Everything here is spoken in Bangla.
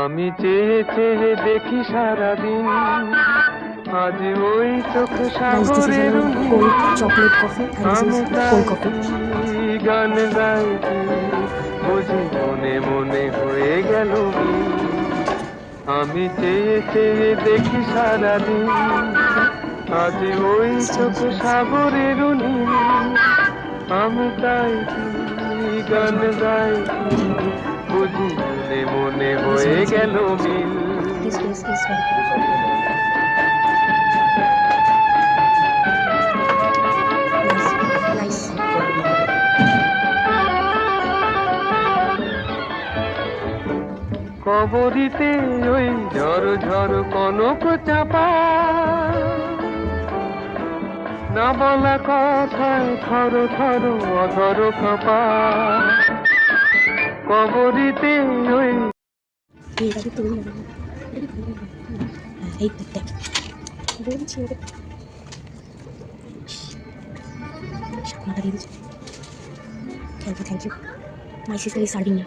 আমি চেয়ে চেয়ে দেখি সারাদিন, আজ ওই চোখ Guys, this is সাগরের our cold chocolate coffee and this আমি is তাই cold coffee. গান গাই, বুঝি মনে মনে হয়ে গেল মিল। আমি চেয়ে চেয়ে দেখি সারাদিন, আজ ওই চোখ Stylish guys. সাগরের নীল। আমি তাই গান গাই, বুঝি মনে মনে This হয়ে one is very গেল good. Mill. This place is very good. Nice, nice. কবরিতে ওই ঝড় ঝড় কনক চাপা, না বলা কথায় থর থর অধর কাঁপা। কবরিতে ওই এটা কি তুমি না? এই দেখ বলছি ওকে মাথা দিয়ে দিচ্ছি। Thank you my sister is serving me.